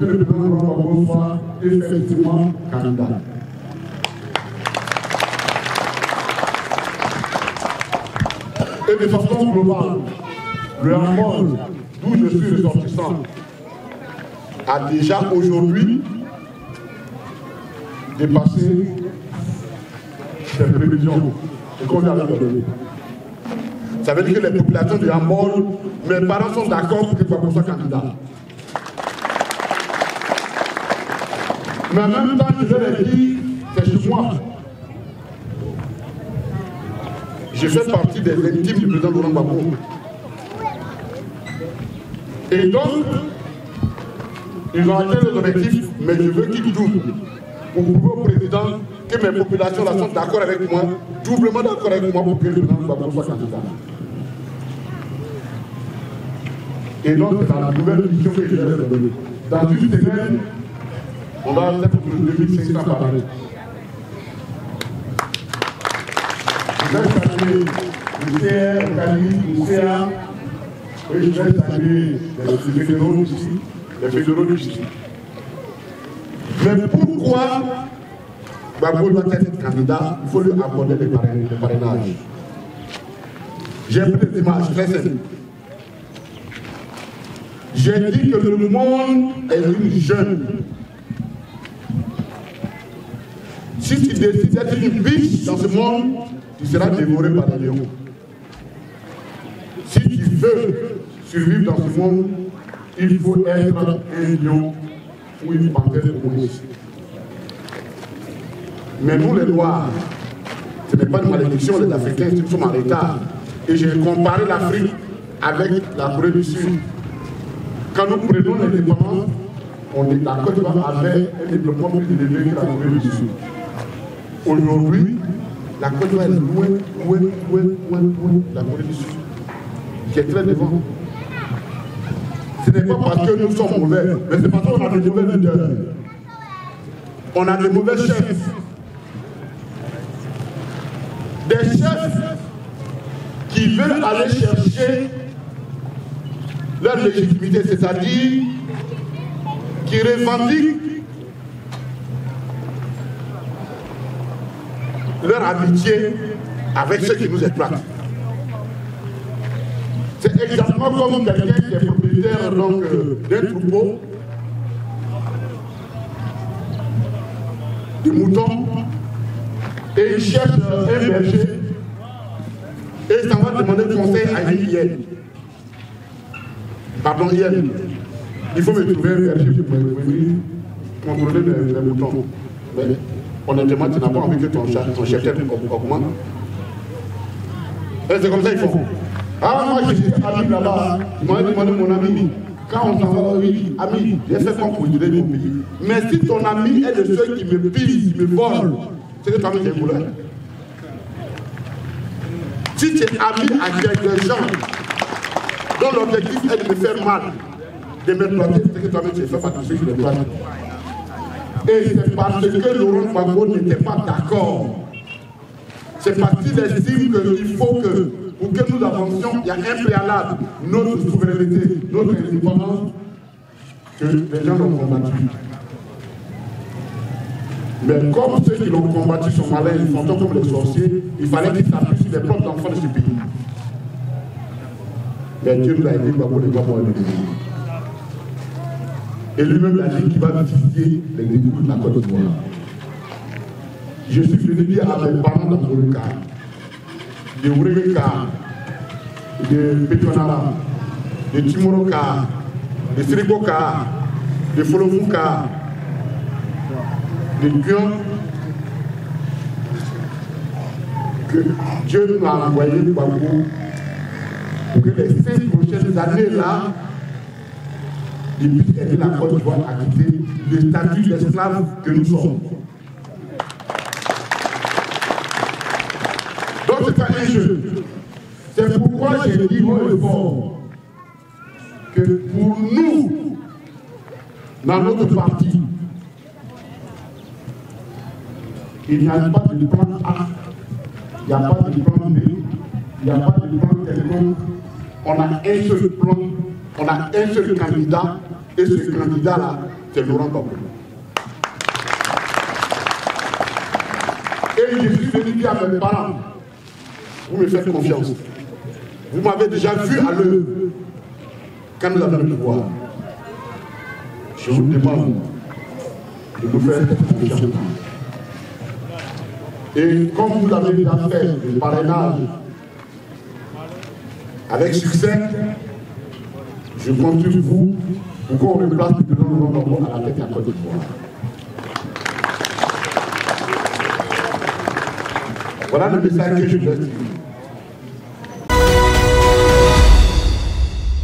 que le président Laurent Gbagbo soit effectivement candidat. Et de façon globale, le handball, d'où je suis ressortissant, a déjà aujourd'hui dépassé ses prévisions et qu'on vient de donner. Ça veut dire que les populations du handball, mes parents sont d'accord pour que Gbagbo soit candidat. Mais en même temps, je leur ai dit, c'est chez moi. Je fais partie des intimes du président Laurent Gbagbo. Et donc, ils ont atteint leurs objectifs, mais je veux qu'ils doublent pour prouver au président que mes populations là sont d'accord avec moi, doublement d'accord avec moi pour que le président Gbagbo soit candidat. Et donc, c'est la nouvelle mission que je vais leur donner. Dans une semaine, on va être pour 2500 par année. Je vais saluer le CR, le CALI, le CA, et je vais saluer les fédéraux d'ici. Mais pourquoi Gbagbo doit être candidat? Il faut lui accorder le parrainage. J'ai pris des images très simples. J'ai dit que le monde est une jeune. Si tu décides d'être une biche dans ce monde, tu seras dévoré par les lions. Si tu veux survivre dans ce monde, il faut être un lion ou une panthère communiste. Mais nous les Noirs, ce n'est pas une malédiction, les Africains, nous sommes en retard. Et j'ai comparé l'Afrique avec la Corée du Sud. Quand nous prenons l'indépendance, la Côte d'Ivoire avait un développement plus élevé que la Corée du Sud. Aujourd'hui, la Côte d'Ivoire est loin de la Corée du Sud, qui est très devant. Ce n'est pas parce que nous sommes mauvais, mais c'est parce qu'on a des mauvais leaders. On a des mauvais chefs. Des chefs qui veulent aller chercher leur légitimité, c'est-à-dire qui revendiquent leur amitié avec ceux qui nous exploitent. C'est exactement comme quelqu'un qui est propriétaire d'un troupeau de moutons et il cherche un berger et ça va demander conseil à une hyène. Pardon, hyène. Il faut me trouver un berger pour venir contrôler les moutons. Mais honnêtement, tu n'as pas envie que ton cheptel augmente. Et c'est comme ça qu'il faut. Ah, moi je suis ami là-bas, ils m'ont demandé mon ami. Quand on s'en va, oui, ami, j'ai fait quoi pour aider mon pays. Mais si ton ami est de ceux qui me pillent, qui me volent, c'est que toi même tu es voleur. Si tu es ami avec des gens dont l'objectif est de me faire mal, de m'exploiter, c'est que toi même tu es fait par ceux qui me exploitent. Et c'est parce que Laurent Gbagbo n'était pas d'accord. C'est parce qu'il estime qu'il faut que, pour que nous avancions, il y a un préalable, notre souveraineté, notre indépendance, que les gens l'ont combattu. Mais comme ceux qui l'ont combattu sont malins, ils sont comme les sorciers, il fallait qu'ils s'appuient sur les propres enfants de ce pays. Mais Dieu nous a aidé, Gbagbo ne va pas le devenir. Et lui-même a dit qu'il va visiter les églises de la Côte d'Ivoire. Je suis venu dire à mes parents dans le cas, de Ourega, de Petonara, de Timoroka, de Siriboka, de Folofuka, de Guyon, que Dieu nous a envoyé Gbagbo pour que les 5 prochaines années-là, il puisse aider la Côte d'Ivoire à quitter le statut d'esclave que nous sommes. Donc c'est pas un jeu. C'est pourquoi j'ai dit haut et fort que pour nous, dans notre parti, il n'y a pas de plan A, il n'y a pas de plan B, il n'y a pas de plan quelconque. On a un seul plan, on a un seul candidat, et ce candidat-là, c'est Laurent Gbagbo. Et je suis venu dire à mes parents, vous me faites confiance. Vous m'avez déjà vu à l'œuvre quand nous avons le pouvoir. Je vous demande de nous faire confiance. Et comme vous l'avez déjà fait, le parrainage avec succès, je compte sur vous pour qu'on replace le président Laurent Gbagbo à la tête de la Côte d'Ivoire. Voilà le message que je voulais dire.